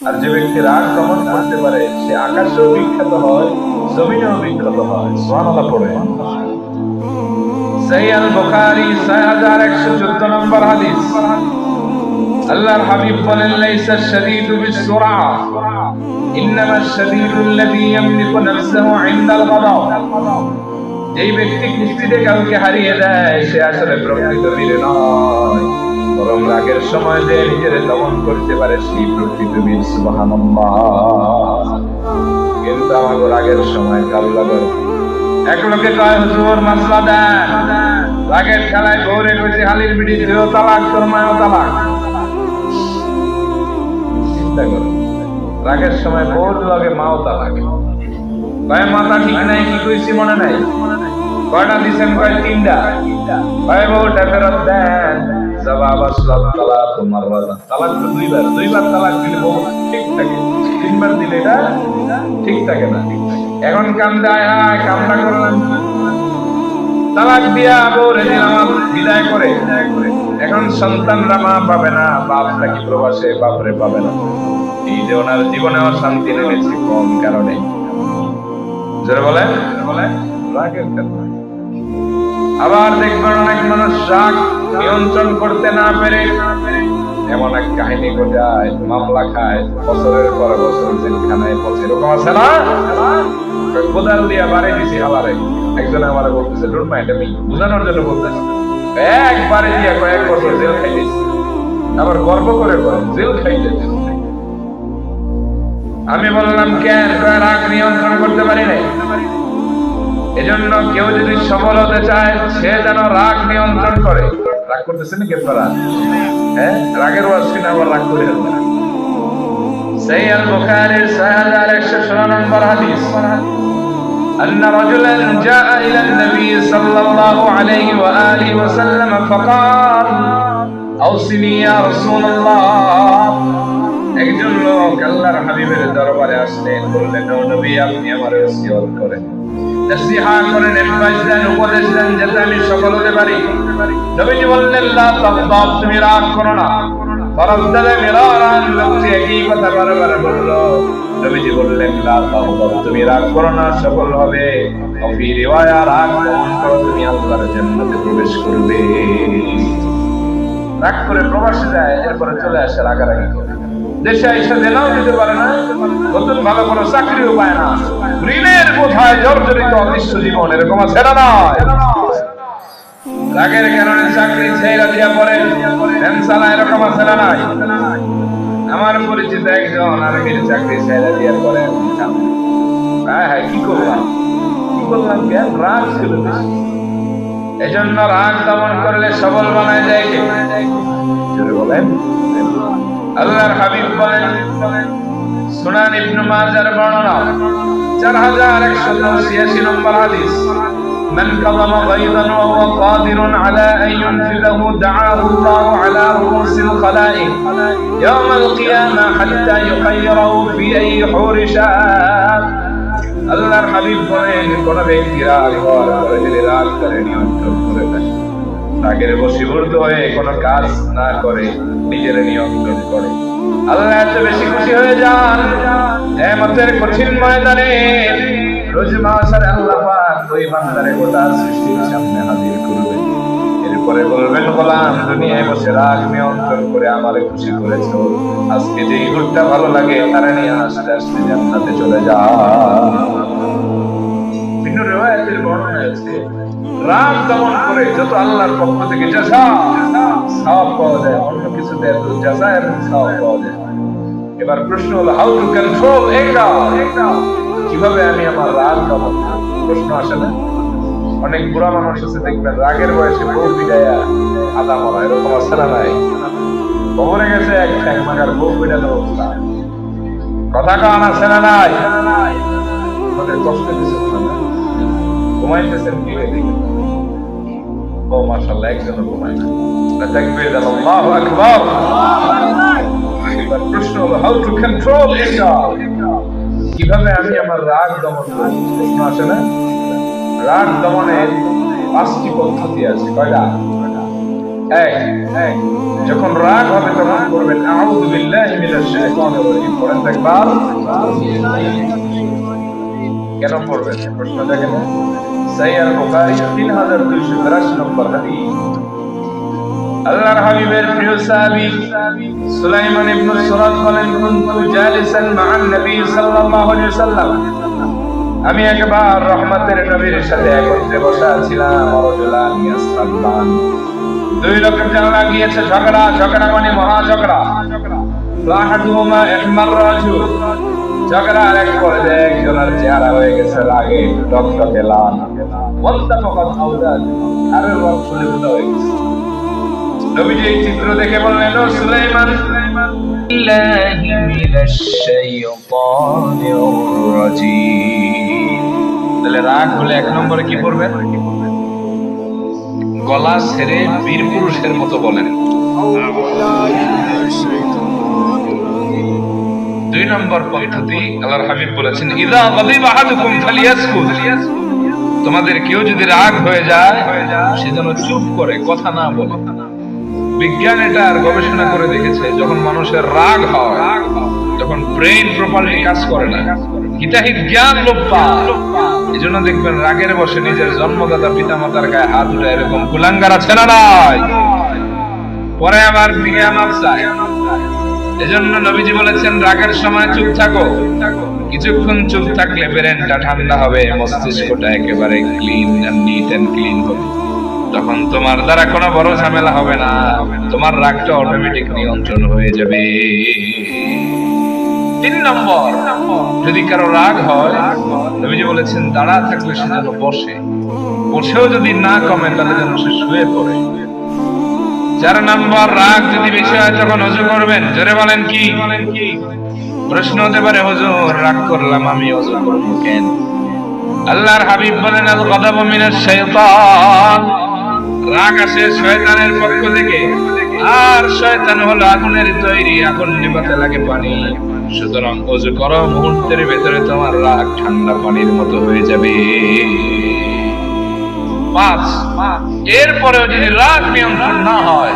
আর যে ব্যক্তি রাগ দমন করতে পারে সে আকাশেও বিখ্যাত হয়, জমিনেও বিখ্যাত হয়। সুবহানাল্লাহ পড়ে। সহিহ আল বুখারী 6114 নম্বর হাদিস। আল্লাহর হাবিব বলেন, লাইসা শাদীদু বিসসুরা ইন্নামা শাদীদু আল্লাযী ইয়ামলিকু নাফসাহু ইনদাল গাদাব। এই ব্যক্তি কুস্তিতে কাউকে হারিয়ে দেয় সে আসলে প্রকৃত বীর নয়, বরং রাগের সময় যে নিজের দমন করতে পারে সেই প্রকৃত বীর। সুবহানাল্লাহ। কিন্তু আমাদের রাগের সময় কারো লাগে এক লোকে কয়, হুজুর মাসলা দেন, রাগের খেলায় গৌরে কইছে হালির বিড়ি দিও তালাক, তোর মায়ও তালাক। চিন্তা করো, রাগের সময় বউর লাগে মাও তালাক। কয় মাথা ঠিক নাই, কি কইছি মনে নাই? কয়টা দিছেন? কয় তিনটা। কয় বউটা ফেরত দেন। জবাব আসলাম তালাক তোমার রাজা। তালাক তো দুইবার তালাক দিলে বউ ঠিক থাকে, তিনবার দিলে এটা ঠিক থাকে না। এখন কামটা কামটা করলাম, তালাক দিয়া বউরে দিলাম বিদায় করে। এখন সন্তানরা মা পাবে না, বাপ নাকি প্রবাসে, বাপরে পাবে না। এই যে ওনার জীবনে অশান্তি নেমেছে কোন কারণে? যারা বলেন রাগের কারণে। আবার দেখবেন অনেক মানুষ রাগ নিয়ন্ত্রণ করতে না পেরে এমন এক কাহিনী ঘটায়, মামলা খায়, বছরের পর বছর জেলখানায় পচে। এরকম আছে না? কোদাল দিয়া বাড়ি দিছি হালারে। একজন আমারে বলতেছে, ডোন্ট মাইন্ড, আমি বুঝানোর জন্য বলতেছি, একবারে দিয়া কয়েক বছর জেল খাইতেছি। আবার গর্ব করে বলে জেল খাইতেছে। আমি বললাম কেন? রাগ নিয়ন্ত্রণ করতে পারি নাই। এজন্য কেউ যদি সফল হতে চায় সে যেন রাগ নিয়ন্ত্রণ করে। রাগ করতেছেন কি আপনারা? রাগের ওয়াজ শুনে আবার রাগ করে ফেলবেন। সহিহ আল বুখারীর 6116 নম্বর হাদিস। أن رجلا جاء إلى النبي صلى الله عليه وآله وسلم فقال أوصني يا رسول الله। একজন লোক আল্লাহর হাবিবের দরবারে আসলেন, বললেন, ও নবী আপনি আমার ওসিয়ত করেন, নসিহত করেন, অ্যাডভাইস দেন, উপদেশ দেন যাতে আমি সফল হতে পারি। নবীজি বললেন, লা তাগদাব, তুমি রাগ করো না। ফারাদ্দাদা মিরারান, লোকটি একই কথা বারবার বলল। নবীজি বললেন, লা তাগদাব, তুমি রাগ করো না, সফল হবে। ফি রিওয়ায়া, রাগ দমন করো, তুমি আল্লাহর জান্নাতে প্রবেশ করবে। রাগ করে প্রবাসে যায়, এরপরে চলে আসে রাগারাগি করে। দেশে এসে জেলাও দিতে পারে না, নতুন ভালো কোনো চাকরিও পায় না, ঋণের বোঝায় জর্জরিত অদৃশ্য জীবন। এরকম আছে না? রাগের কারণে চাকরি ছেড়ে দিয়া পরে চালা, এরকম আছে না? নাই। আমার পরিচিত একজন আর্মির চাকরি ছেড়ে দিয়া পরে কি করলাম কেন? রাগ ছিল বেশি। এজন্য রাগ দমন করলে সবল বানায় যায় কে? বলেন। আল্লাহর হাবিব বলেন, সুনান ইবনে মাজার বর্ণনা 4186 নম্বর হাদিস। من كظم غيظا وهو قادر على أن ينفذه دعاه الله على رؤوس الخلائق يوم القيامة حتى يخيره في أي حور شاء। আল্লাহর হাবিব বলেন, কোন ব্যক্তি রাগ করে যদি রাগ করে নিয়ন্ত্রণ করে থাকে, রাগের বশীভূত হয়ে কোনো কাজ না করে, নিজের নিয়ন্ত্রণ করে, আল্লাহ এত বেশি খুশি হয়ে যান। কিয়ামতের কঠিন ময়দানে রোজ মাহশারে আল্লাহ পাক ওই বান্দারে গোটা সৃষ্টির সামনে হাজির করবেন। এরপরে বলবেন, গোলাম দুনিয়ায় বসে রাগ নিয়ন্ত্রণ করে আমারে খুশি করেছো, আজকে যেই ঘুরটা ভালো লাগে তারা নিয়ে আস্তে আস্তে জান্নাতে চলে যা। ভিন্ন রিওয়ায়াতের বর্ণনা আছে, রাগ দমন করে যত আল্লাহর পক্ষ থেকে জাযা সওয়াব পাওয়া যায়, অন্য কিছু দেয় তো জাযা এবং সওয়াব পাওয়া যায়। এবার প্রশ্ন হলো, হাউ টু কন্ট্রোল অ্যাঙ্গার, কিভাবে আমি আমার রাগ দমন করব? প্রশ্ন আসে না? অনেক বুড়া মানুষ আছে দেখবেন রাগের বয়সে বউ পিটাইয়া আদা মরা। এরকম আছে না? নাই। কবরে গেছে এক ঠ্যাং মাগার বউ পিটানো অবস্থা। কথা কান আছে না? নাই। আমাদের কষ্ট দিচ্ছে না, ঘুমাইতেছেন কি হয়ে দেখে? ও মাশাআল্লাহ, একজনও ঘুমায় না। তাকবীর, আল্লাহু আকবার। এবার প্রশ্ন হলো, হাউ টু কন্ট্রোল অ্যাঙ্গার, কিভাবে আমি আমার রাগ দমন করব? প্রশ্ন আসে না? রাগ দমনের 5টি পদ্ধতি আছে। কয়টা? এক যখন রাগ হবে তখন করবেন আউযু বিল্লাহি মিনাশ শাইতানির রাজিম পড়েন একবার। কেন পড়বেন প্রশ্ন দেখেন, সহিহ বুখারী 3283 নম্বর হাদিস। আল্লাহর হাবিবের প্রিয় সাহাবী সুলাইমান ইবনে সুরাদ বলেন, কুনতু জালিসান মা'আন নবী সাল্লাল্লাহু আলাইহি ওয়াসাল্লাম, আমি একবার রহমতের নবীর সাথে একত্রে বসা ছিলাম। রাজুলান ইয়াসরাবান, দুই লোকের ঝগড়া গিয়েছে, ঝগড়া মানে মহা ঝগড়া। লাহাদুমা ইহমার রাজুল, ঝগড়ার এক পর্যায়ে একজনের চেহারা হয়ে গেছে রাগে টকটকে লাল, ওয়ান্তা ফাকাত আওদাদ, আর রক ফুলে হয়ে গেছে। নবীজি এই চিত্র দেখে বললেন, ও সুলাইমান, ইল্লাহি মিনাশ শাইতানির রাজিম। তাহলে রাগ হলে এক নম্বরে কি করবেন? গলা ছেড়ে বীর পুরুষের মতো বলেন। দুই নম্বর পদ্ধতি, আল্লাহর হাবিব বলেছেন, ইযা গাদিবা আহাদুকুম ফালিয়াসকুত, তোমাদের কেউ যদি রাগ হয়ে যায় সে যেন চুপ করে, কথা না বলে। বিজ্ঞান এটার গবেষণা করে দেখেছে, যখন মানুষের রাগ হয় তখন ব্রেইন প্রপারলি কাজ করে না, হিতাহিত জ্ঞান লোপ পায়। এই জন্য দেখবেন রাগের বসে নিজের জন্মদাতা পিতা মাতার গায়ে হাত উঠে এরকম কুলাঙ্গার আছে না নাই, পরে আবার বিজ্ঞান চায়। এজন্য নবীজি বলেছেন, রাগের সময় চুপ থাকো, কিছুক্ষণ চুপ থাকলে ব্রেনটা ঠান্ডা হবে, মস্তিষ্কটা একেবারে clean and neat and clean হবে। তখন তোমার দ্বারা কোনো বড় ঝামেলা হবে না, তোমার রাগটা অটোমেটিক নিয়ন্ত্রণ হয়ে যাবে। তিন নম্বর, যদি কারো রাগ হয়, নবীজি বলেছেন দাঁড়া থাকলে সে যেন বসে, বসেও যদি না কমে তাহলে যেন সে শুয়ে পড়ে। চার নম্বর, রাগ যদি বেশি হয় তখন ওযু করবেন। জোরে বলেন কি? প্রশ্ন হতে পারে, হুজুর রাগ করলাম আমি ওযু করব কেন? আল্লাহর হাবিব বলেন, আল গাদাবু মিনাশ শাইতান, রাগ আসে শয়তানের পক্ষ থেকে, আর শয়তান হলো আগুনের তৈরি, আগুন নিভাতে লাগে পানি। সুতরাং ওযু করো, মুহূর্তের ভেতরে তোমার রাগ ঠান্ডা পানির মতো হয়ে যাবে। পাঁচ, এরপরেও যদি রাগ নিয়ন্ত্রণ না হয়,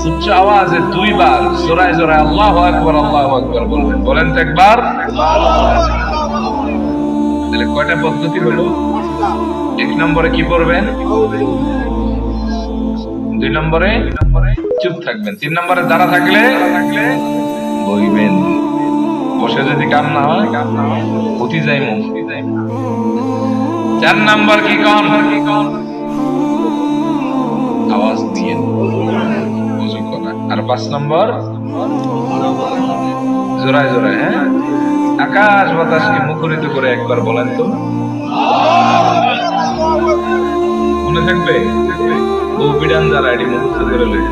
উচ্চ আওয়াজে দুইবার জোরায় জোরায় আল্লাহু আকবার বলবেন। বলেন তো একবার। তাহলে কয়টা পদ্ধতি হলো? এক নম্বরে কি করবেন? দুই নম্বরে চুপ থাকবেন। তিন নম্বরে দাঁড়া থাকলে বইবেন। বসে যদি কাম না হয় উঠি যাইমু। চার নম্বর কি কন? আওয়াজ দিয়ে ওযু করা। আর পাঁচ নম্বর জোরায় জোরায়, হ্যাঁ, আকাশ বাতাসকে মুখরিত করে একবার বলেন তো, মনে থাকবে? ও বিড়ান যারা এটি মুখস্থ করে লই।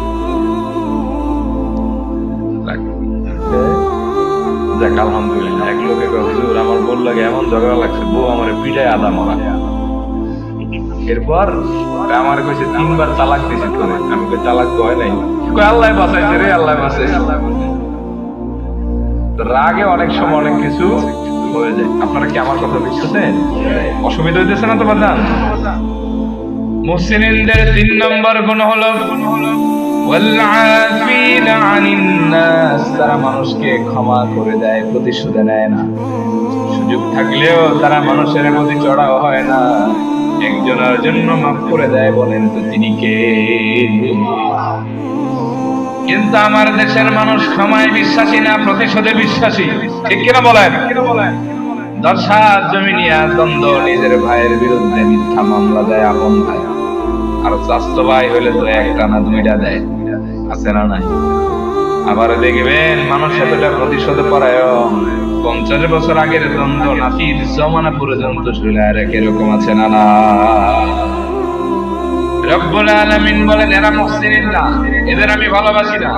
যাক আলহামদুলিল্লাহ। এক লোকে কয়, হুজুর আমার বল লাগে এমন ঝগড়া লাগছে, বউ আমার পিঠায় আদা মারা। এরপর আমার কইছে 3 বার তালাক দিছে তোরে। আমি কই তালাক তো হয় নাই। কই আল্লাহ বাঁচাইছে রে, আল্লাহ বাঁচাইছে। রাগে অনেক সময় অনেক কিছু হয়ে যায়। আপনারা কি আমার কথা বুঝতেছেন? অসুবিধা হইতেছে না তো বাজান? মুহসিনদের 3 নম্বর গুণ হলো ওয়ালআফিনা আনিন নাস, তারা মানুষকে ক্ষমা করে দেয়, প্রতিশোধ নেয় না। সুযোগ থাকলেও তারা মানুষের প্রতি চড়াও হয় না, একজনের জন্য মাফ করে দেয়। বলেন তো তিনি কে? কিন্তু আমার দেশের মানুষ ক্ষমায় বিশ্বাসী না, প্রতিশোধে বিশ্বাসী। ঠিক কিনা বলেন? 10 হাত জমি নিয়ে দ্বন্দ্ব, নিজের ভাইয়ের বিরুদ্ধে মিথ্যা মামলা দেয় আপন ভাই, আর চাচতো ভাই হইলে তো একটা না দুইটা দেয়, আছে না নাই? আবার দেখবেন মানুষ এতটা প্রতিশোধ পরায়ণ, 50 বছর আগের দ্বন্দ্ব নাতির জমানা পর্যন্ত চলে আর এরকম আছে না না? রব্বুল আলামিন বলেন, এরা মুহসিন না, এদের আমি ভালোবাসি না,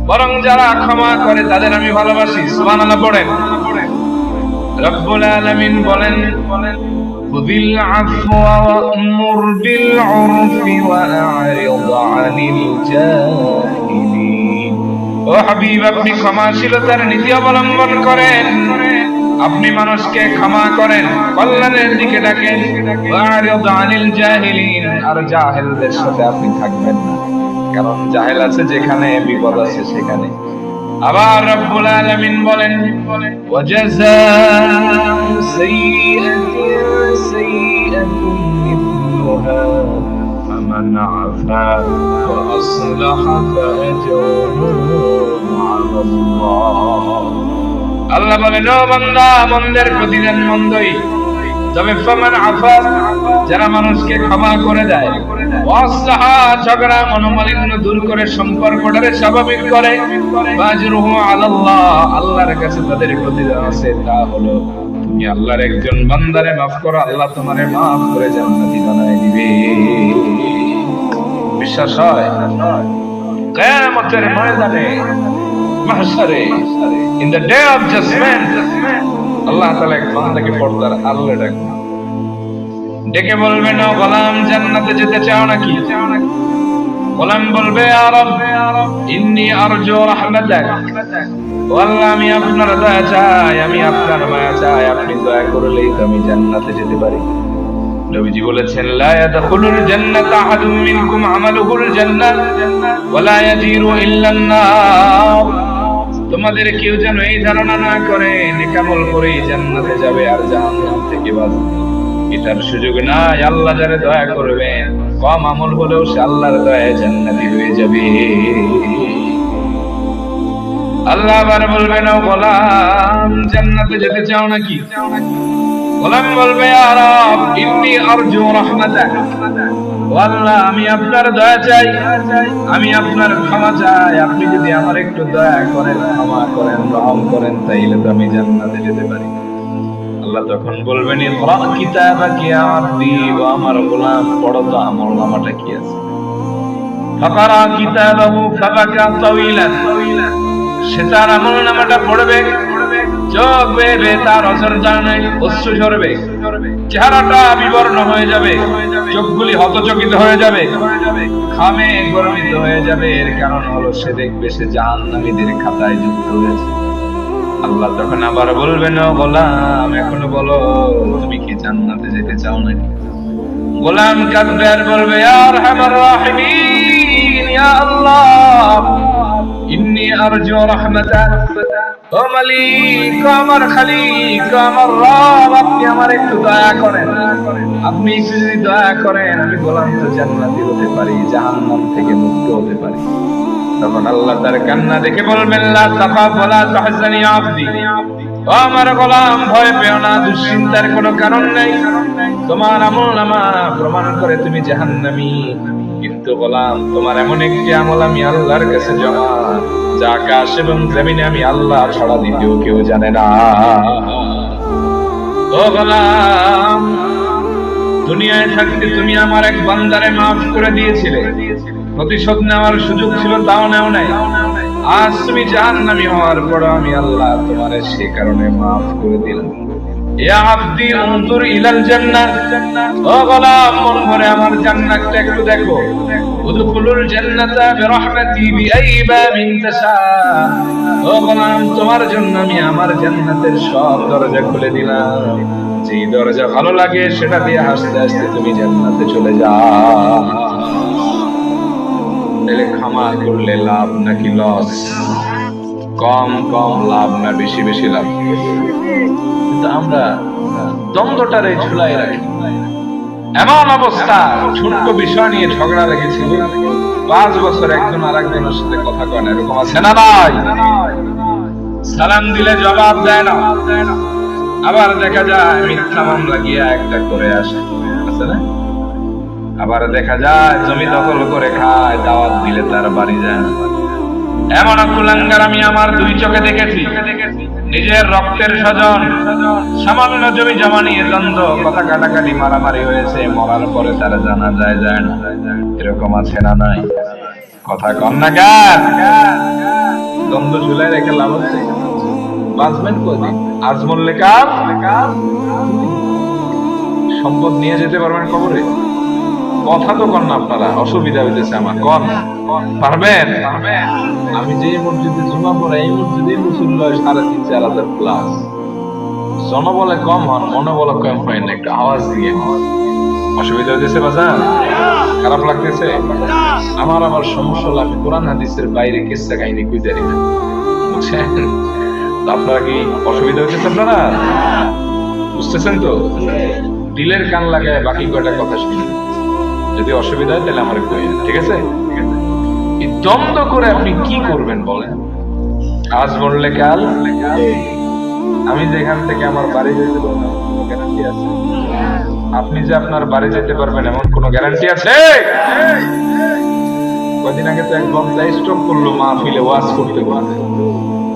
বরং যারা ক্ষমা করে তাদের আমি ভালোবাসি। সুবহানাল্লাহ পড়েন। রব্বুল আলামিন বলেন, খুযিল আফওয়া ওয়া'মুর বিল উরফি ওয়া আ'রিদ আনিল জাহিলিন। ও হাবিব, আপনি ক্ষমাশীলতার নীতি অবলম্বন করেন, আপনি মানুষকে ক্ষমা করেন, কল্যাণের দিকে ডাকেন। ওয়া আ'রিদ আনিল জাহিলিন, আর জাহেলদের সাথে আপনি থাকবেন না। কারণ জাহেল আছে যেখানে, বিপদ আছে সেখানে। আবার রব্বুল আলামিন বলেন ওয়াজাযাউ সাইয়্যাতিন সাইয়্যাতুন মিথলুহা ফামান আফা ওয়া আসলাহা ফাআজরুহু আলাল্লাহ। আল্লাহ বলেন, ও বান্দা, মন্দের প্রতিদান মন্দই, তবে ফামান আফা, যারা মানুষকে ক্ষমা করে দেয়, ওয়াসলাহা, ঝগড়া মনোমালিন্য দূর করে সম্পর্কটাকে স্বাভাবিক করে, ফাআজরুহু আলাল্লাহ, আল্লাহর কাছে তাদের প্রতিদান আছে। তা হলো তুমি আল্লাহর একজন বান্দারে মাফ করো, আল্লাহ তোমারে মাফ করে জান্নাতি বানায় দিবে। বিশ্বাস হয়? কিয়ামতের ময়দানে, মাহশারে, in the day of judgement, Allah তাআলা এক বান্দাকে পর্দার আড়ালে ডাকবেন, ডেকে বলবেন, ও গোলাম, জান্নাতে যেতে চাও নাকি? গোলাম বলবে, ইয়া রাব, ইন্নী আরজু রাহমাতাক, ও আল্লাহ, আমি আপনার দয়া চাই, আমি আপনার মায়া চাই, আপনি দয়া করলেই তো আমি জান্নাতে যেতে পারি। নবীজি বলেছেন, লা ইয়াদখুলুল জান্নাতা আহাদুম মিনকুম আমালুহুল জান্নাহ ওয়া লা ইয়াজিরু ইল্লা আন-নার। তোমাদের কেউ যেন এই ধারণা না করে নেকামল করে জান্নাতে যাবে আর জাহান্নাম থেকে বাঁচবে, এটার সুযোগ নাই। আল্লাহ যারে দয়া করবেন, কম আমল হলেও সে আল্লাহর দয়ায় জান্নাতি হয়ে যাবে। আল্লাহ আবার বলবেন, ও গোলাম, জান্নাতে যেতে চাও নাকি? গোলাম বলবে, ইয়া রাব, ইন্নী আরজু রাহমাতাক, ও আল্লাহ, আমি আপনার দয়া চাই, আমি আপনার ক্ষমা চাই, আপনি যদি আমার একটু দয়া করেন, ক্ষমা করেন, রহম করেন, তাইলে তো আমি জান্নাতে যেতে পারি। আল্লাহ তখন বলবেন, ইকরা কিতাবাকা ইয়া আবদি, ও আমার গোলাম, পড়ো তো আমলনামাটা কি আছে। ফাকারা কিতাবাহু ফাবাকা তাওয়িলান, সে তার আমলনামাটা পড়বে, চোখ বেয়ে তার অজর জানে, অশ্রু ঝরবে, চেহারাটা বিবর্ণ হয়ে যাবে, চোখগুলি হতচকিত হয়ে যাবে, ঘামে গর্বিত হয়ে যাবে। এর কারণ হলো সে দেখবে সে জাহান্নামীদের খাতায় যুক্ত হয়েছে। আল্লাহ তখন আবার বলবেন, ও গোলাম, এখনো বলো, তুমি কি জান্নাতে যেতে চাও নাকি? গোলাম কাঁদবে আর বলবে, ইয়া আরহামার রাহিমিন, ইয়া আল্লাহ, ইন্নী আরজু রাহমাতাক, ও মালিক, আমার খালিক, আমার রব, আপনি আমার একটু দয়া করেন, আপনি একটু যদি দয়া করেন, আমি গোলাম তো জান্নাতি হতে পারি, জাহান্নাম থেকে মুক্ত হতে পারি। তখন আল্লাহ তার কান্না দেখে বলবেন, লা তাখাফ ওয়া লা তাহজান ইয়া আবদি, ও আমার গোলাম, ভয় পেও না, দুশ্চিন্তার কোনো কারণ নেই, তোমার আমলনামা প্রমাণ করে তুমি জাহান্নামী, কিন্তু গোলাম, তোমার এমন একটি আমল আমি আল্লাহর কাছে জমা, যা আকাশ এবং জমিনে আমি আল্লাহ ছাড়া দ্বিতীয় কেউ জানে না। ও গোলাম, দুনিয়ায় থাকতে তুমি আমার এক বান্দারে মাফ করে দিয়েছিলে, প্রতিশোধ নেওয়ার সুযোগ ছিল, তাও নেও নাই। আজ তুমি জাহান্নামী হওয়ার পর আমি আল্লাহ তোমারে সে কারণে মাফ করে দিলাম। ইয়া আবদি উনজুর ইলাল জান্নাহ, ও গোলাম, মন ভরে আমার জান্নাতটা একটু দেখো। উদখুলুল জান্নাতা বিরহমাতি বিআই বাবিন তাশা, ও গোলাম, তোমার জন্য আমি আমার জান্নাতের সব দরজা খুলে দিলাম, যেই দরজা ভালো লাগে সেটা দিয়ে হাসতে হাসতে তুমি জান্নাতে চলে যাও। তাহলে ক্ষমা করলে লাভ নাকি লস? কম কম লাভ না বেশি বেশি লাভ? কিন্তু আমরা দ্বন্দ্বটারে ঝুলাই রাখি। এমন অবস্থা, ছোট্ট বিষয় নিয়ে ঝগড়া লেগেছিল, 5 বছর একজন আর একজনের সাথে কথা কয় না, এরকম আছে না নাই? সালাম দিলে জবাব দেয় না, আবার দেখা যায় মিথ্যা মামলা গিয়া একটা করে আসে, আছে না? আবার দেখা যায় জমি দখল করে খায়, দাওয়াত দিলে তার বাড়ি যায় না। এমন কুলাঙ্গার আমি আমার 2 চোখে দেখেছি। নিজের রক্তের স্বজন, সামান্য জমি জমা নিয়ে দ্বন্দ্ব, কথা কাটাকাটি, মারামারি হয়েছে, মরার পরে তারা জানা যায় না। এরকম আছে না নাই? কথা কম না কেন? দ্বন্দ্ব ঝুলাই রেখে লাভ হচ্ছে? বাঁচবেন কদিন? আজ মরলে কাল সম্পদ নিয়ে যেতে পারবেন কবরে? কথা তো কন না আপনারা, অসুবিধা হইতেছে আমার, কন পারবেন? আমি যে মসজিদে জুমা পড়াই, এই মসজিদে মুসল্লি 3,500-4,000 প্লাস। জনবলে কম হন, মনোবল কম হয় না, একটু আওয়াজ দিয়ে অসুবিধা হয়েছে বাজান? খারাপ লাগতেছে? আমার সমস্যা হলো আমি কোরআন হাদিসের বাইরে কিসসা কাহিনী কইতে পারি না, বুঝছেন? তো আপনারা কি অসুবিধা হচ্ছে আপনারা বুঝতেছেন তো? দিলের কান লাগায় বাকি কয়টা কথা শুনুন, যদি অসুবিধা হয় তাহলে আমার কই, ঠিক আছে? এই দ্বন্দ্ব করে আপনি কি করবেন বলেন? আজ বললে কাল। আমি যেখান থেকে আমার বাড়ি যেতে পারবো গ্যারান্টি আছে? আপনি যে আপনার বাড়ি যেতে পারবেন এমন কোন গ্যারান্টি আছে? কদিন আগে তো এক বক্তা স্ট্রোক করলো মাহফিলে ওয়াজ করতে করতে,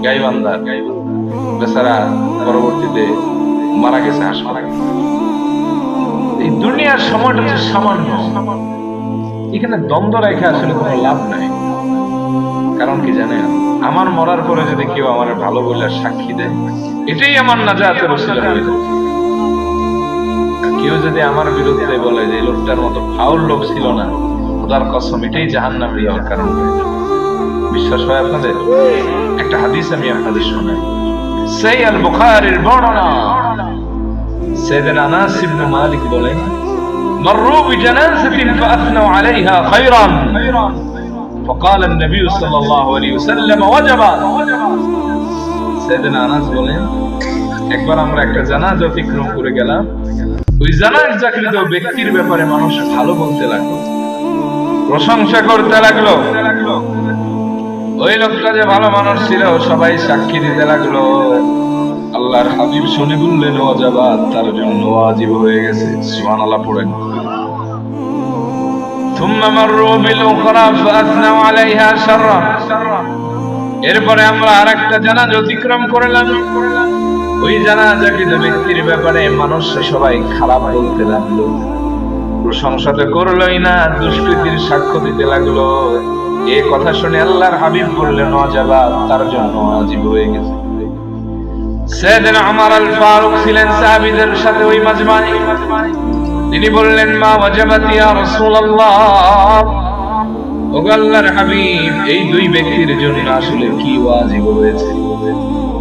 গাইবান্ধার বেচারা পরবর্তীতে মারা গেছে হাসপাতালে। এই দুনিয়ার সময়টা হচ্ছে সামান্য, এখানে দ্বন্দ্ব রেখে আসলে কোনো লাভ নাই। কারণ কি জানেন, আমার মরার পরে যদি কেউ আমার ভালো বলে সাক্ষী দেয়, এটাই আমার নাজাতের ওসিলা হয়ে যায়। কেউ যদি আমার বিরুদ্ধে বলে যে লোকটার মতো ফাউল লোক ছিল না, খোদার কসম এটাই জাহান্নামে যাওয়ার কারণ। বিশ্বাস হয় আপনাদের? একটা হাদিস আমি আপনাদের শোনাই, সহিহ আল বুখারীর বর্ণনা। সাইয়েদনা আনাস ইবনে মালিক বলেন, মাররু বিজানাযাতিন ফাআথনাউ আলাইহা খায়রান فقال النبي صلى الله عليه وسلم وجب। সাইয়েদনা আনাস বলেন, একবার আমরা একটা জানাজা অতিক্রম করে গেলাম, ওই জানাজাকৃত ব্যক্তির ব্যাপারে মানুষ ভালো বলতে লাগলো, প্রশংসা করতে লাগলো। ওই লোকটা যে ভালো মানুষ ছিল সবাই সাক্ষী দিতে লাগলো। আল্লাহর হাবিব শুনে বললেন, ওয়াজাবাত, তার জন্য ওয়াজিব হয়ে গেছে। সুবহানাল্লাহ পড়েন। থুম্মা মাররু বিল উখরা ফাআথনাউ আলাইহা শাররান। এরপরে আমরা আরেকটা জানাজা অতিক্রম করলাম, ওই জানাজাকৃত ব্যক্তির ব্যাপারে মানুষ সবাই খারাপ বলতে লাগলো, প্রশংসা তো করলোই না, দুষ্কৃতির সাক্ষ্য দিতে লাগলো। এই কথা শুনে আল্লাহর হাবিব বললেন, ওয়াজাবাত, তার জন্য ওয়াজিব হয়ে গেছে। সাইয়েদনা ওমর আল ফারুক ছিলেন সাহাবীদের সাথে ওই মাজমায়ে। তিনি বললেন, মা ওয়াজাবাত ইয়া রাসূলুল্লাহ, ও আল্লাহর হাবিব, এই দুই ব্যক্তির জন্য আসলে কি ওয়াজিব হয়েছে?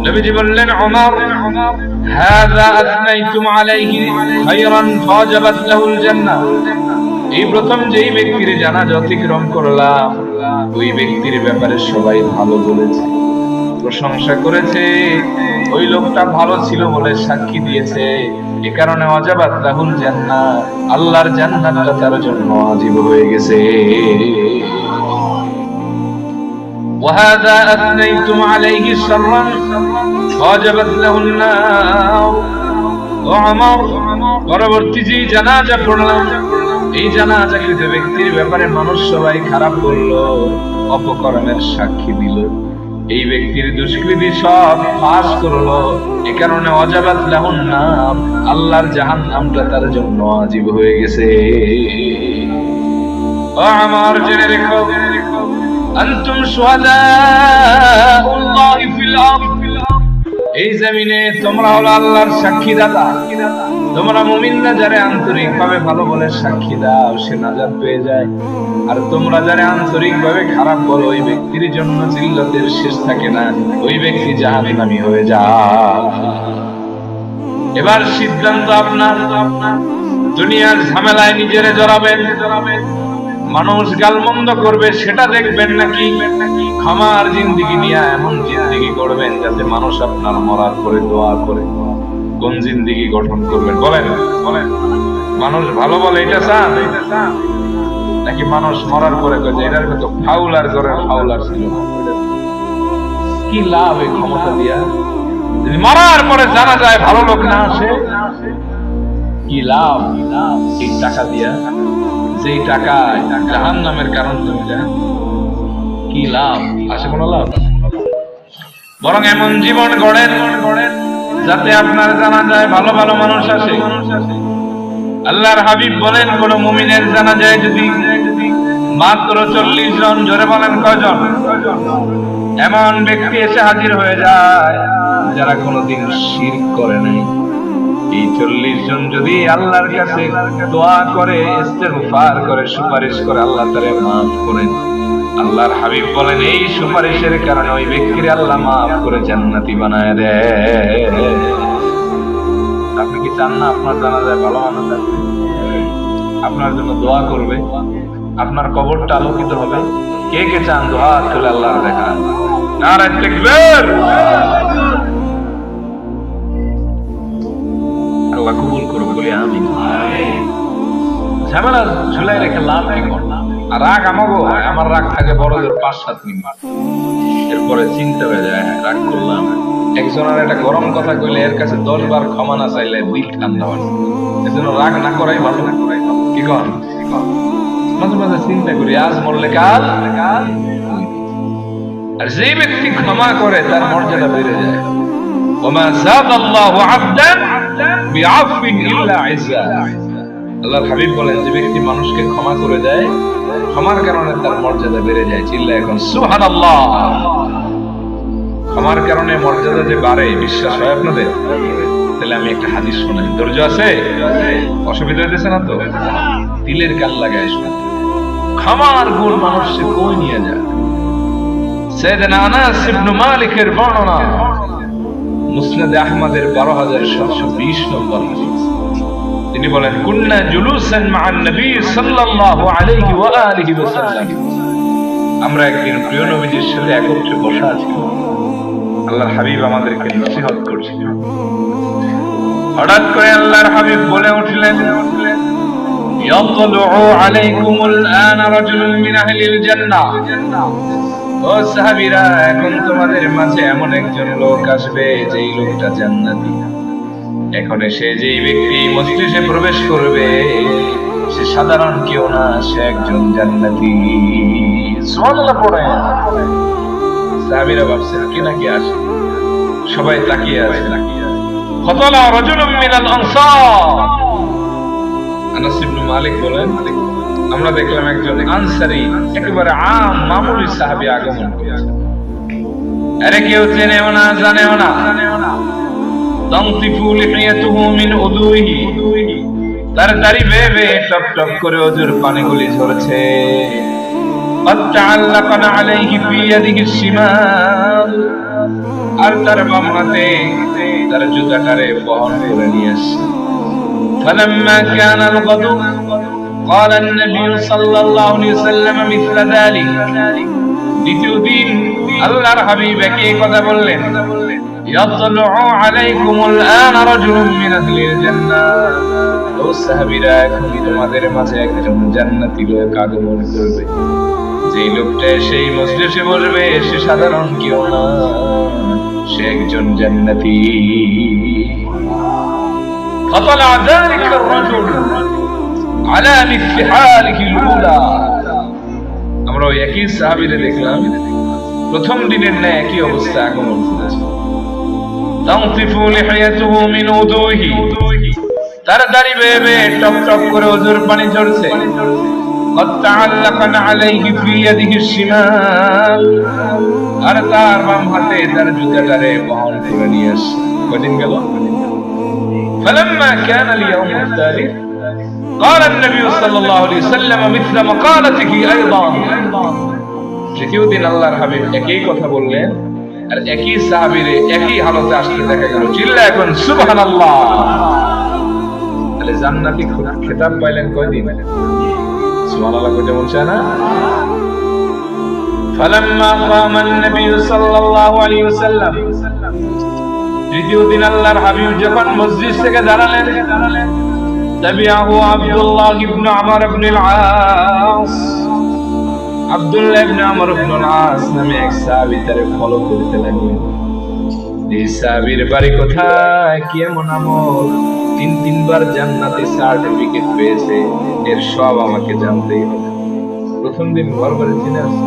নবীজি বললেন, ওমর, হাযা আথনাইতুম আলাইহি খায়রান ফাওয়াজাবাত লাহুল জান্নাহ। এই প্রথম যেই ব্যক্তির জানাজা অতিক্রম করলাম, ওই ব্যক্তির ব্যাপারে সবাই ভালো বলেছে, প্রশংসা করেছে, ওই লোকটা ভালো ছিল বলে সাক্ষী দিয়েছে, এ কারণে ওয়াজাবাত লাহুল জান্নাহ, আল্লাহর জান্নাতটা তার জন্য ওয়াজিব হয়ে গেছে। وهذا أثنيتم عليه شرا وجبت له النار। وعمر পরবর্তী যে জানাজা পড়লাম, এই জানাজাকৃত ব্যক্তির ব্যাপারে মানুষ সবাই খারাপ বলল, অপকর্মের সাক্ষী দিল, এই ব্যক্তির দুষ্কৃতি সব ফাঁস করলো, এ কারণে ওয়াজাবাত লাহুন নার, আল্লাহর জাহান্নামটা তার জন্য ওয়াজিব হয়ে গেছে। ও আমার, জেনে রেখো, আনতুম শুহাদাউল্লাহি ফিল আরদ। এই জমিনে তোমরা হলো আল্লাহর সাক্ষীদাতা। তোমরা মুমিনরা যারা আন্তরিকভাবে ভালো বলে সাক্ষী দাও, সে নাজাত পেয়ে যায়। আর তোমরা যারা আন্তরিকভাবে খারাপ বলো, ওই ব্যক্তির জন্য জিল্লতের শেষ থাকে না, ওই ব্যক্তি জাহান্নামী হয়ে যায়। এবার সিদ্ধান্ত আপনার। দুনিয়ার ঝামেলায় নিজেরে জড়াবেন, মানুষ গালমন্দ করবে সেটা দেখবেন নাকি ক্ষমার জিন্দেগি নিয়ে এমন জিন্দেগি করবেন যাতে মানুষ আপনার মরার পরে দোয়া করে? কোন জিন্দেগি গঠন করবেন বলেন? বলেন, মানুষ ভালো বলে এটা চান, নাকি মানুষ মরার পরে কয়ে এটার কত ফাউলার করে ফাউলার ছিল? কি লাভ এই ক্ষমতা দিয়া? যদি মরার পরে জানা যায় ভালো লোক না আসে, কি লাভ এই টাকা দিয়া? যেই টাকায় জাহান্নামের কারণ তুমি জানো, কি লাভ? আসে কোনো লাভ? বরং এমন জীবন গড়েন যাতে আপনার জানা যায় ভালো ভালো মানুষ আসে। আল্লাহর হাবিব বলেন, কোন মুমিনের জানা যায় যদি মাত্র 40 জন, জোরে বলেন কয়জন, এমন ব্যক্তি এসে হাজির হয়ে যায় যারা কোনোদিন শিরক করে নাই, এই 40 জন যদি আল্লাহর কাছে দোয়া করে, ইস্তেগফার করে, সুপারিশ করে, আল্লাহ তারে মাফ করেন। আল্লাহর হাবিব বলেন, এই সুপারিশের কারণে ওই ব্যক্তির আল্লাহ মাফ করে জান্নাতি বানায় দেয়। আপনি কি চান না আপনার জানা যায় ভালো মানুষ আছে? আপনার জন্য দোয়া করবে, আপনার কবরটা আলোকিত হবে। কে কে চান দোয়া তুলে আল্লাহর দেখা? নারে তাকবীর! আল্লাহ কবুল করুক, বলি আমিন। ঝামেলা ঝুলাই রেখে লাভ নেই। আর রাগ আমাগো হয়, আমার রাগ থাকে বড়দের 5-7 মিনিট, এরপরে চিন্তা হয়ে যায় রাগ করলাম। একজনের একটা গরম কথা কইলে এর কাছে 10 বার ক্ষমা না চাইলে দিল ঠান্ডা হয়। এজন্য রাগ না করাই ভালো। কি কন? মাঝে মাঝে চিন্তা করি আজ মরলে কাল। আর যে ব্যক্তি ক্ষমা করে তার মর্যাদা বেড়ে যায়। ওমা যাদাল্লাহু আবদান বিআফবিন ইল্লা ইজ্জা। আল্লাহর হাবিব বলেন, যে ব্যক্তি মানুষকে ক্ষমা করে দেয়, ক্ষমার কারণে তার মর্যাদা বেড়ে যায়। চিল্লা এখন সুবহানাল্লাহ। ক্ষমার কারণে মর্যাদা যে বাড়ে, বিশ্বাস হয় আপনাদের? তাহলে আমি একটা হাদিস শোনাই, ধৈর্য আছে? অসুবিধা হইতেছে না তো? দিলের কান লাগায় শুনতে। ক্ষমার গুণ মানুষকে কই নিয়ে যায়। সাইয়েদনা আনাস ইবনে মালিকের বর্ণনা, মুসনাদে আহমদের 12720 নম্বর হাদিস। তিনি বলেন, কুন্না জুলুসান মা'আন নবী সাল্লাল্লাহু আলাইহি ওয়া আলিহি ওয়াসাল্লাম। আমরা একদিন প্রিয় নবীজির সাথে একত্রে বসা ছিলাম। আল্লাহর হাবিব আমাদেরকে নসিহত করছিলেন। হঠাৎ করে আল্লাহর হাবিব বলে উঠলেন, ইয়াতলুউ আলাইকুমুল আনা রাজুলুন মিন আহলিল জান্নাহ। ও সাহাবীরা, এখন তোমাদের মাঝে এমন একজন লোক আসবে যেই লোকটা জান্নাতি। এখন এসে যেই ব্যক্তি মজলিসে প্রবেশ করবে সে সাধারণ কেউ না, সে একজন জান্নাতি। সুবহানাল্লাহ পড়ে। সাহাবীরা ভাবছেন কে নাকি আসে, সবাই তাকিয়ে আছে। ফাতালা রাজুলুম মিনাল আনসার। আনাস ইবনে মালিক বলেন, আমরা দেখলাম একজন আনসারী, একেবারে আম মামুলি সাহাবী আগমন করেছে। আরে কেউ চেনেও না, জানেও না। তানতিফু লিহিয়াতুহু মিন উদুইহি। তার দাড়ি বেয়ে বেয়ে টপ টপ করে ওজুর পানিগুলি ঝরছে। قد تعلقنا عليه في يده الشمال। আর তার বাম হাতে তার জুতাটারে বহন করে নিয়ে আসছে। فلما كان الغد قال النبي صلى الله عليه وسلم مثل ذلك। দ্বিতীয় দিন আল্লাহর হাবিব একই কথা বললেন, يطلع عليكم الآن رجل من أهل الجنة। ও সাহাবীরা, এখন তোমাদের মাঝে একজন জান্নাতি লোক আগমন করবে। যেই লোকটা সেই মজলিসে বসবে সে সাধারণ কেউ না, সে একজন জান্নাতি। فطلع ذلك الرجل على مثل حاله الأولى। আমরা ওই একই সাহাবীরে দেখলাম প্রথম দিনের ন্যায় একই অবস্থা আগমন করেছে। তানতিফু লিহিয়াতুহু মিন উদুইহি। তার দাড়ি বেয়ে বেয়ে টপ টপ করে ওজুর পানি ঝরছে। قد تعلقنا عليه في يده الشمال। আর তার বাম হাতে তার জুতাটারে বহন করে নিয়ে আসছে। কদিন গেল। فلما كان اليوم الثالث قال النبي صلى الله عليه وسلم مثل مقالته ايضا। তৃতীয় দিন আল্লাহর হাবিব একই কথা বললেন, আর একই সাহাবীরে একই হালতে আসতে দেখা গেল। চিল্লা এখন সুবহানাল্লাহ। তাহলে জান্নাতি খেতাব পাইলেন কয়দিন? সুবহানাল্লাহ কইতে মন চায় না? فلما قام النبي صلى الله عليه وسلم। তৃতীয় দিন আল্লাহর হাবিব যখন মসজিদ থেকে দাঁড়ালেন, তাবিআহু আব্দুল্লাহ ইবনে আমর ইবনে আল-আস। আব্দুল্লাহ ইবনে আমর ইবনে আল-আস নামে এক সাহাবী তারে ফলো করতে লাগলেন। এই সাহাবীর বাড়ি কোথায়, কি এমন আমল, 3-3 জান্নাতি সার্টিফিকেট পেয়েছে, এর সব আমাকে জানতেই হবে। প্রথম দিন ঘর বাড়ি চিনে আসছে,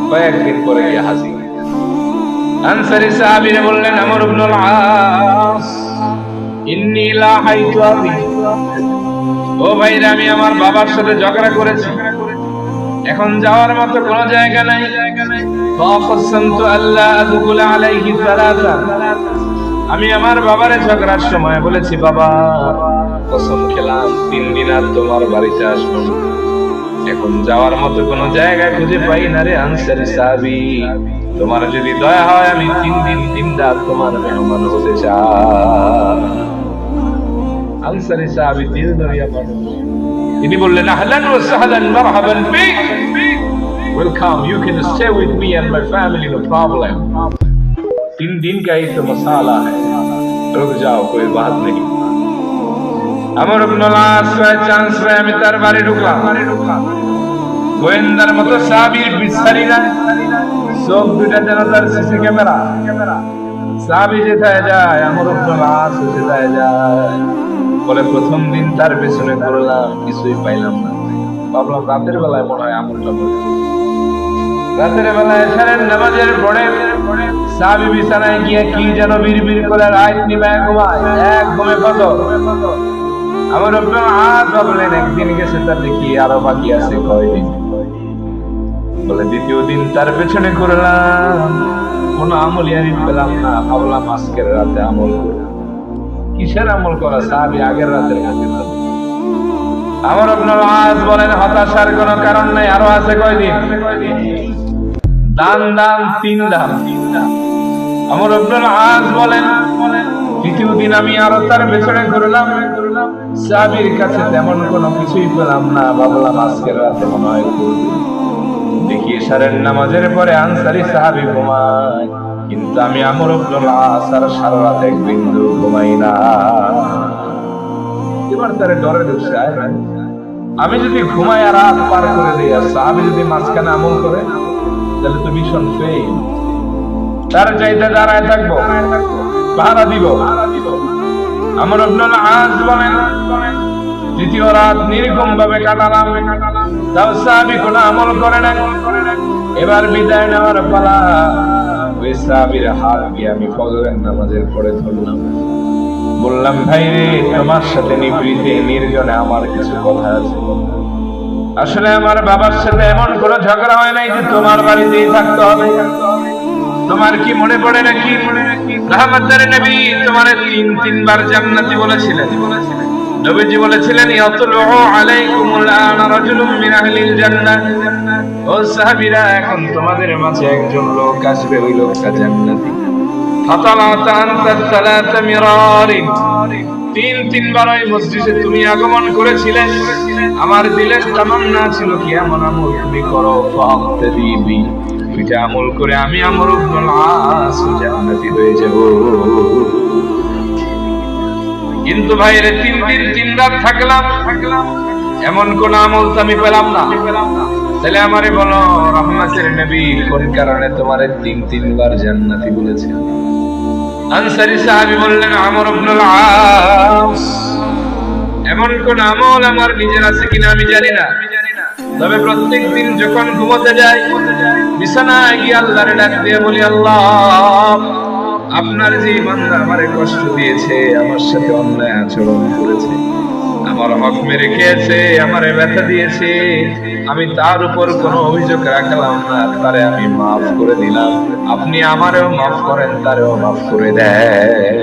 কয়েকদিন পরে গিয়ে হাজির। আনসারী সাহাবীরা বললেন, আমর ইবনে আল-আস, ইন্নী লাহাইতু আবি। ও ভাইরা, আমি আমার বাবার সাথে ঝগড়া করেছি, এখন যাওয়ার মতো কোনো জায়গা নাই। ফাকাসামতু আল্লা আদখুলা আলাইহি সালাতা। আমি আমার বাবারে ঝগড়ার সময় বলেছি, বাবা কসম খেলাম 3 দিন আর তোমার বাড়িতে আসবো না। এখন যাওয়ার মতো কোনো জায়গা খুঁজে পাই না রে আনসারী সাহাবী। তোমার যদি দয়া হয় আমি 3 দিন 3 রাত তোমার মেহমান হতে চাই। আনসারী সাহাবী দিল দরিয়া মানুষ, তিনি বললেন আহলান ওয়া সাহলান মারহাবান বিক, welcome, you can stay with me and my family, no problem. 3 दिन का ही तो मसाला है, रुक जाओ कोई बात नहीं। আমর ইবনে আস চান্স পেয়ে আমি তার বাড়ি ঢুকলাম। গোয়েন্দার মতো সাহাবীর বিচারিরা চোখ দুটা যেন তার সিসি ক্যামেরা। সাহাবী যেথায় যায় আমর ইবনে আস যেথায় যায়, বলে প্রথম দিন তার পেছনে ঘুরলাম, কিছুই পাইলাম না। ভাবলাম রাতের বেলায় মনে হয় আমলটা বলে। রাতের বেলায় এশারের নামাজের পরে সাহাবী বিছানায় গিয়ে কি যেন বিড়বিড় করে রাত নিবায় ঘুমায়। এক ঘুমে কত আমার ইবনে আস ভাবলেন একদিন গেছে, তার দেখি আরো বাকি আছে কয়দিন। বলে দ্বিতীয় দিন তার পেছনে ঘুরলাম, কোন আমল আমি পেলাম না। ভাবলাম আজকের রাতে আমল করব। কিসের আমল করা? সাহাবী আগের রাতের কাছে। আমার ইবনে আস বলেন হতাশার কোনো কারণ নাই, আরো আছে কয়দিন? দান 3 দান। আমার ইবনে আস বলেন তৃতীয় দিন আমি আরো তার পেছনে ঘুরলাম, সাহাবীর কাছে তেমন কোনো কিছুই পেলাম না। ভাবলাম আজকের রাতে মনে হয় করব। দেখি এশারের নামাজের পরে আনসারী সাহাবী ঘুমায়, কিন্তু আমি আমর ইবনে আস আর সারা রাত এক বিন্দু ঘুমাই না। এবার তার ডরে ঢুকছে, আমি যদি ঘুমাই আর রাত পার করে দিই, আর সাহাবী যদি মাঝখানে আমল করে, তাহলে তো মিশন ফেল। তার চাইতে দাঁড়ায় থাকবো, পাহারা দিব। আমর ইবনে আস বলেন তৃতীয় রাত নির্ঘুম ভাবে কাটালাম, তাও সাহাবী কোনো আমল করে না। এবার বিদায় নেওয়ার পালা। ওই সাহাবীর হাত দিয়ে আমি ফজরের নামাজের পরে ধরলাম, বললাম ভাই রে, তোমার সাথে নিভৃতে নির্জনে আমার কিছু কথা আছে। আসলে আমার বাবার সাথে এমন কোনো ঝগড়া হয় নাই যে তোমার বাড়িতেই থাকতে হবে। তোমার কি মনে পড়ে নাকি রাহমাতের নবী তোমারে 3 বার জান্নাতি বলেছিলেন? নবীজি বলেছিলেন ইয়াতলু আলাইকুমুল আনা রাজুলুম মিন আহলিল জান্নাহ। ও সাহাবীরা, এখন তোমাদের মাঝে একজন লোক আসবে, ওই লোকটা জান্নাতি। ফাতালাতা আনতা সালাতা মিরারিন, 3 বার ওই মসজিদে তুমি আগমন করেছিলে। আমার দিলের তামান্না ছিল কি এমন আমল তুমি করো, ফাক্তাদিবি, ওইটা আমল করে আমি আমর ইবনে আস জান্নাতি হয়ে যাব। কিন্তু ভাইরে 3 দিন 3 রাত থাকলাম, এমন কোন আমল তো আমি পেলাম না। তাহলে আমারে বলো রহমতের নবী কোন কারণে তোমারে 3 বার জান্নাতি বলেছে? আনসারী সাহাবী বললেন আমর ইবনে আস, এমন কোন আমল আমার নিজের আছে কিনা আমি জানি না, তবে প্রত্যেক দিন যখন ঘুমোতে যাই বিছানায় গিয়ে আল্লাহরে ডাক দিয়ে বলি, আল্লাহ আপনার যে বান্দা আমারে কষ্ট দিয়েছে, আমার সাথে অন্যায় আচরণ করেছে, আমার হক মেরে খেয়েছে, আমারে ব্যথা দিয়েছে, আমি তার উপর কোনো অভিযোগ রাখলাম না, তারে আমি মাফ করে দিলাম। আপনি আমারেও মাফ করেন, তারেও মাফ করে দেন।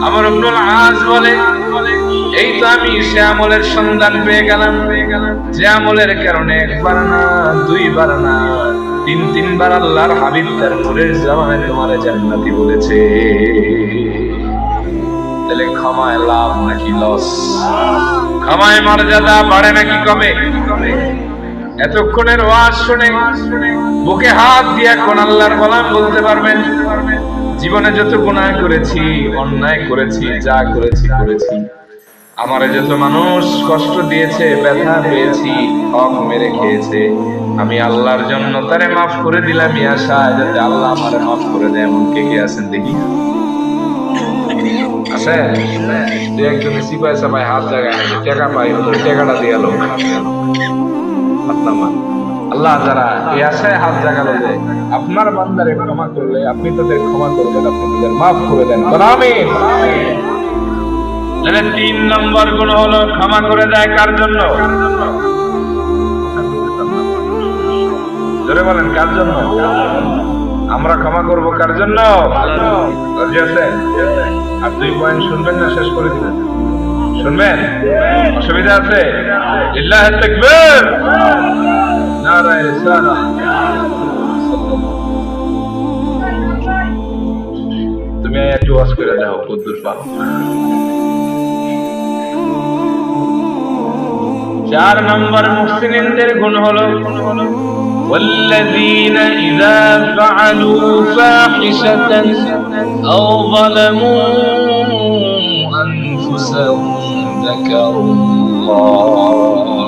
আমর ইবনে আস বলে এই তো আমি সে আমলের সন্ধান পেয়ে গেলাম, যে আমলের কারণে 1 বার না 2 বার না 3 বার আল্লাহর হাবিব তার নূরের জামানায় তোমারে জান্নাতি বলেছে। তাহলে ক্ষমায় লাভ নাকি লস? ক্ষমায় মর্যাদা বাড়ে নাকি কমে? এতক্ষণের ওয়াজ শুনে বুকে হাত দিয়ে কোন আল্লাহর গোলাম বলতে পারবেন জীবনে যত গুনাহ করেছি, অন্যায় করেছি, যা করেছি, আমারে যত মানুষ কষ্ট দিয়েছে, ব্যথা পেয়েছি, হক মেরে খেয়েছে, আমি আল্লাহর জন্য তারে মাফ করে দিলাম, আশায় যাতে আল্লাহ আমারে মাফ করে দেয়। এমন কে কে আছেন দেখি? আছে? যে একজন সিপাহি সাপাই হাত জায়গায় টাকা পাই, ওদের টাকাটা দিয়ে লোক আল্লাহ যারা এই আশায় হাত জাগালো যে আপনার বান্দারে ক্ষমা করলে আপনি তাদের ক্ষমা করবেন, আপনি তাদের মাফ করে দেন। আমিন। 3 নম্বর গুণ হলো ক্ষমা করে দেয় কার জন্য? জোরে বলেন, কার জন্য? আমরা ক্ষমা করব কার জন্য? রাজি আছেন? আর 2 পয়েন্ট শুনবেন না, শেষ করে দিবেন। শুনবেন? অসুবিধা আছে? লিল্লাহি তাকবীর, নারায়ে রিসালাত। তুমি একটু ওয়াজ করে দাও, কদ্দুর পাও। 4 নম্বর মুহসিনদের গুণ হলো والذين إذا فعلوا فاحشة أو ظلموا أنفسهم ذكروا الله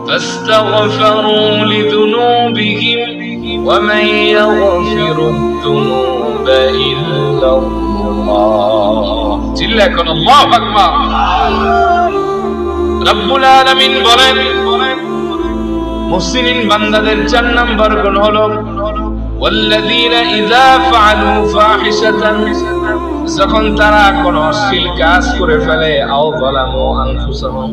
فاستغفروا لذنوبهم ومن يغفر الذنوب إلا الله চিল্লা কোন আল্লাহু আকবার। রব্বুল আলামিন বলেন মুহসিন বান্দাদের 4 নম্বর গুণ হলো ওয়াল্লাযীনা ইযা ফাআলু ফাহিশাতান, যখন তারা কোন অশ্লীল কাজ করে ফেলে, আও যালামু আনফুসাহুম,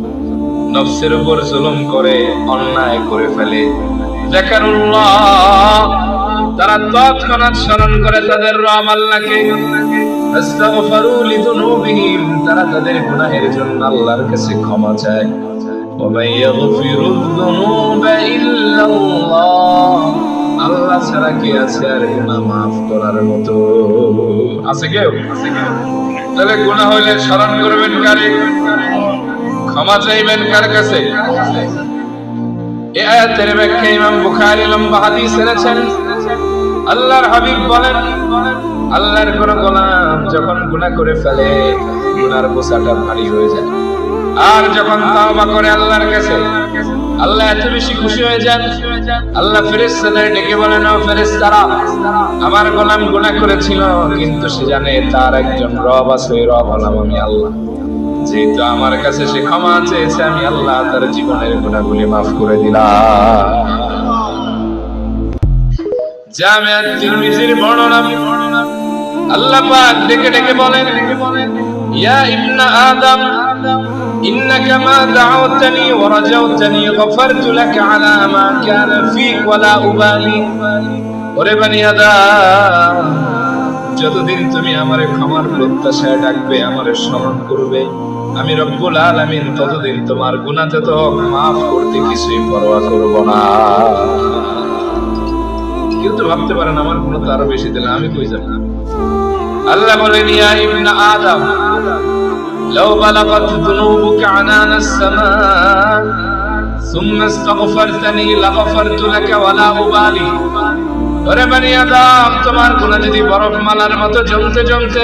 নফসের উপর জুলুম করে অন্যায় করে ফেলে, যাকারুল্লাহ, তারা তৎক্ষণাৎ স্মরণ করে তাদের রব আল্লাহকে, আস্তাগফিরু লিযুনুবিহিম, তারা তাদের গুনাহের জন্য আল্লাহর কাছে ক্ষমা চায়, ওয়া মান ইয়াগফিরুয যুনুবা ইল্লাল্লাহ, আল্লাহ ছাড়া কে আছে আর গুনাহ maaf করার মতো? আছে কেউ? তাহলে গুনাহ হইলে স্মরণ করবেন কারে? ক্ষমা চাইবেন কার কাছে? এই আয়াতের ব্যাখ্যা ইমাম বুখারী লম্বা হাদিস এনেছেন। আল্লাহর হাবিব বলেন, আল্লাহর কোন গোলাম যখন গুনাহ করে ফেলে, গুনার বোঝাটা ভারী হয়ে যায়, আর যখন তাওবা করে আল্লাহর কাছে, আল্লাহ এত বেশি খুশি হয়ে যান, আল্লাহ ফেরেশতাদের ডেকে বলেন, ও ফেরেশতারা, আমার গোলাম গুনাহ করেছিল, কিন্তু সে জানে তার একজন রব আছে, রব হলাম আমি আল্লাহ। যেহেতু আমার কাছে সে ক্ষমা চেয়েছে, আমি আল্লাহ তার জীবনের গুনাহগুলি মাফ করে দিলাম। জামিআত তিরমিজির বর্ণনা, আল্লাহ পাক ডেকে ডেকে বলেন, ইয়া ইবনা আদম ইন্নাকা মা দাউতনি ওয়া রাজাউতনি গফারতু লাকা আলা মা কানা ফীক ওয়া লা উবালি। ওরে বনি আদম, যতদিন তুমি আমারে ক্ষমার প্রত্যাশায় ডাকবে, আমারে স্মরণ করবে, আমি রব্বুল আলামিন ততদিন তোমার গুনাহতে তো মাফ করতে কিছুই পরোয়া করব না। কেউ তো ভাবতে পারেন আমার গুনাহ তো আরো বেশি দিলে আমি কই যাব? আল্লাহ বলেন, ইয়া ইবনা আদম লাউ বালাগাত যুনুবুকা আনানাস সামা সুম্মা ইস্তাগফারতানি লাগফারতু লাকা ওয়া লা উবালি। ওরে বনি আদম, তোমার গুনাহ যদি বরফমালার মতো জমতে জমতে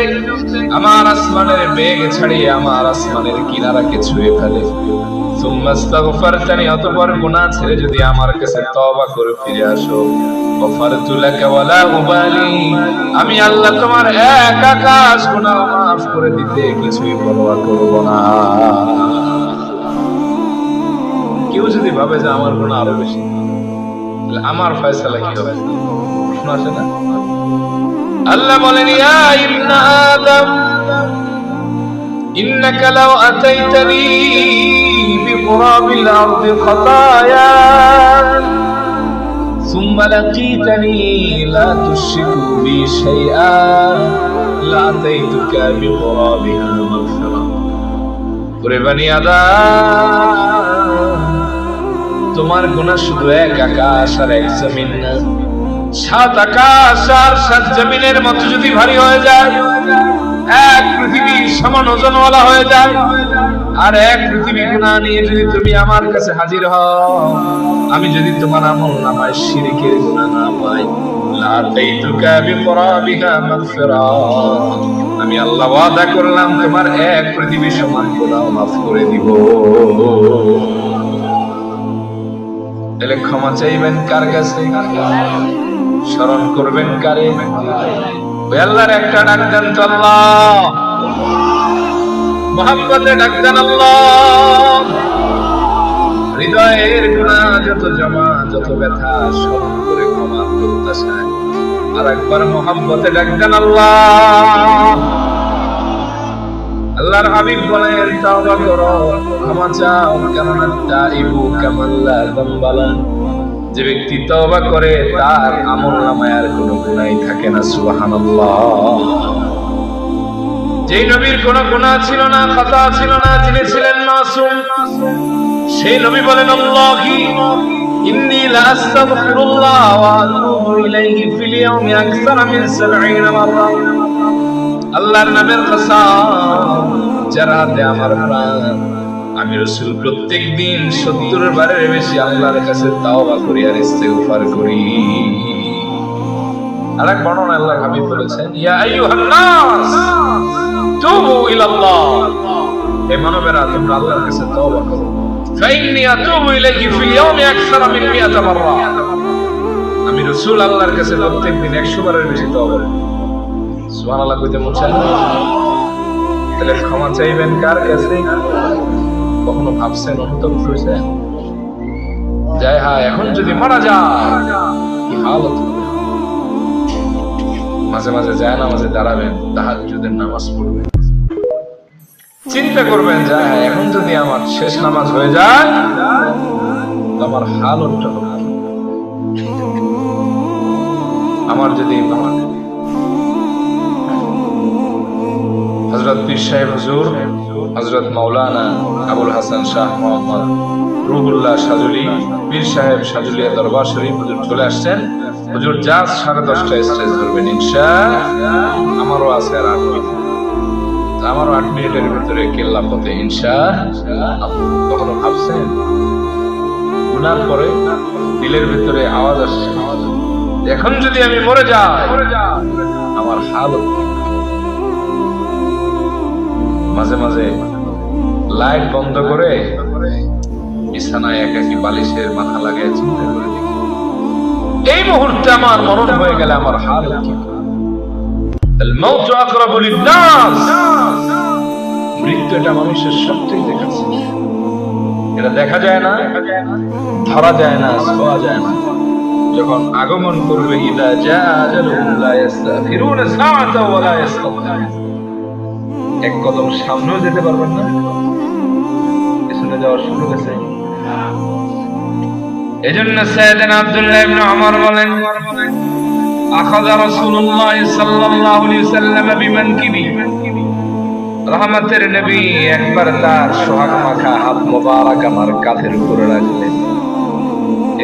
আমার আসমানের মেঘ ছাড়িয়ে আমার আসমানের কিনারাকে ছুঁয়ে ফেলে, সুম্মা ইস্তাগফারতানি, অতঃপর গুনাহ ছেড়ে যদি আমার কাছে তওবা করে ফিরে আসো, গফারতু লাকা ওয়া লা উবালি, আমি আল্লাহ তোমার এক আকাশ গুনাহ মাফ করে দিতে কিছুই পরোয়া করব না। কেউ যদি ভাবে যে আমার গুনাহ আরো বেশি, তাহলে আমার ফয়সালা কি হবে? প্রশ্ন আসে না? আল্লাহ বলেন, ইয়া ইবনা আদম ইন্নাকা লাউ আতাইতানি বিকুরাবিল আরদি খাতায়া সুম্মা লাকীতানি লা তুশরিকু বি শাইআ লা আতাইতুকা বিকুরাবিহা মাগফিরা। ওরে বনি আদম, তোমার গুনাহ শুধু এক আকাশ আর এক জমিন না, 7 আকাশ আর 7 জমিনের মতো যদি ভারী হয়ে যায়, এক পৃথিবীর সমান ওজনওয়ালা হয়ে যায়, আর এক পৃথিবী গুনাহ নিয়ে যদি তুমি আমার কাছে হাজির হও, আমি যদি তোমার আমলনামায় শিরকের গুনাহ না পাই, লা তাইতুকা বিকুরাবিহা মাগফিরা, আমি আল্লাহ ওয়াদা করলাম তোমার এক পৃথিবী সমান গুনাহ মাফ করে দিব। তাহলে ক্ষমা চাইবেন কার কাছে? স্মরণ করবেন কারে? ওই আল্লাহর একটা ডাক দেন তো, আল্লাহ, মুহাব্বতে ডাক দেন আল্লাহ। হৃদয়ের গুনাহ যত জমা, যত ব্যথা, স্মরণ করে ক্ষমার প্রত্যাশায় আর একবার মুহাব্বতে ডাক দেন আল্লাহ। আল্লাহর হাবিব বলেন, তাওবা করো, ক্ষমা চাও, কেননা তাইবু কামান লা যামবা লাহু, যে ব্যক্তি তওবা করে তার আমলনামায় আর কোনো গুনাহ থাকে না। সুবহানাল্লাহ। যেই নবীর কোনো গুনাহ ছিল না, খাতা ছিল না, যিনি ছিলেন মাসুম, সেই নবী বলেন, আল্লাহি ইন্নী লা আস্তাগফিরুল্লাহ ওয়া আতুবু ইলাইহি ফিল ইয়াউমি আকসারা মিন 70 মাররা। আল্লাহর নামের কসম, যারা আমার প্রাণ আমি রাসূল প্রত্যেকদিন 70 বারের বেশি আল্লাহর কাছে তাওবা করি আর ইস্তেগফার করি। আরেক বর্ণনা আল্লাহর হাবিব বলেছেন, ইয়া আইয়ুহান নাস তুবু ইলাল্লাহ, হে মানবেরা তোমরা আল্লাহর কাছে তওবা করো। ফাইন্নী আতুবু ইলাইহি ফিল ইয়াওমি আকসারা মিন 100 মাররা, আমি রাসূল আল্লাহর কাছে প্রত্যেকদিন 100 বারের বেশি তওবা করি। সুবহানাল্লাহ কইতে মন চায় না? তাহলে ক্ষমা চাইবেন কার কাছে? কখনো ভাবছেন, অনুতপ করেছেন যায় হ্যাঁ এখন যদি মারা যায় কি হাল হতো? মাঝে মাঝে যায় নামাজে দাঁড়াবেন, তাহাজ্জুদের নামাজ পড়বেন, চিন্তা করবেন যে হ্যাঁ এখন যদি আমার শেষ নামাজ হয়ে যায় আমার হাল ওটা হবে। আমার যদি হযরত পীর সাহেব হুজুর হযরত মাওলানা আবুল হাসান শাহ মোহাম্মদ রুহুল্লাহ সাজুলি পীর সাহেব সাজুলিয়া দরবার শরীফ হুজুর চলে আসছেন। হুজুর জাস্ট 10:30টায় স্টেজ ধরবেন ইনশাআল্লাহ। আমারও আছে আর 8 মিনিট, আমারও 8 মিনিটের ভিতরে কেল্লা পথে ইনশাআল্লাহ। কখনো ভাবছেন গুনার পরে দিলের ভিতরে আওয়াজ আসছে এখন যদি আমি মরে যাই আমার হালত? মাঝে মাঝে লাইট বন্ধ করে বিছানায় একাকী বালিশের মাথা লাগিয়ে চিন্তা করে দেখি এই মুহূর্তে আমার মরণ হয়ে গেলে আমার হাল কি? মৃত্যু এটা মানুষের সবচেয়ে দেখাচ্ছে, এটা দেখা যায় না, ধরা যায় না, ছোঁয়া যায় না। যখন আগমন করবে ইদা জা আজালুহুম লা ইস্তাখিরুনা সাআতা ওয়া লা ইস্তাকদিমুন, এক কদম সামনেও যেতে পারবেন না, পিছনে যাওয়ার সুযোগ আছে। এজন্য সাইয়েদনা আব্দুল্লাহ ইবনে ওমর বলেন, আখাযা রাসূলুল্লাহ সাল্লাল্লাহু আলাইহি ওয়াসাল্লাম বিমানকিবি, রহমতের নবী একবার তার সোহাগ মাখা হাত মোবারক আমার কাঁধের উপরে রাখলেন,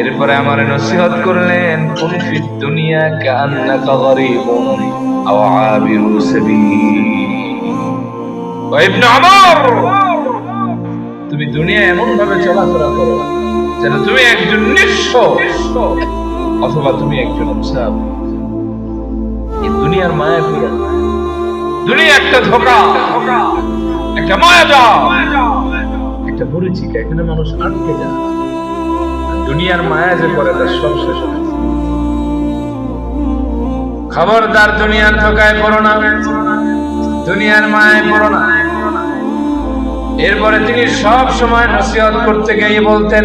এরপরে আমার নসিহত করলেন, কুন ফিদ দুনিয়া কাআন্নাকা গরীবুন আও আবিরু সাবিল। ও ইবনে ওমর, তুমি দুনিয়া এমন ভাবে চলাফেরা করো যেন তুমি একজন নিঃস্ব অথবা তুমি একজন মুসাফির। এই দুনিয়ার মায়া পড়ো না, দুনিয়া একটা ধোঁকা, একটা মায়াজাল, একটা মরিচিকা, এখানে মানুষ আটকে যায়। দুনিয়ার মায়া যে পড়ে তার সব শেষ হয়। খবরদার দুনিয়ার ধোঁকায় পড়ো না, দুনিয়ার মায়ায় পড়ো না। এরপরে তিনি সব সময় নসিহত করতে গিয়ে বলতেন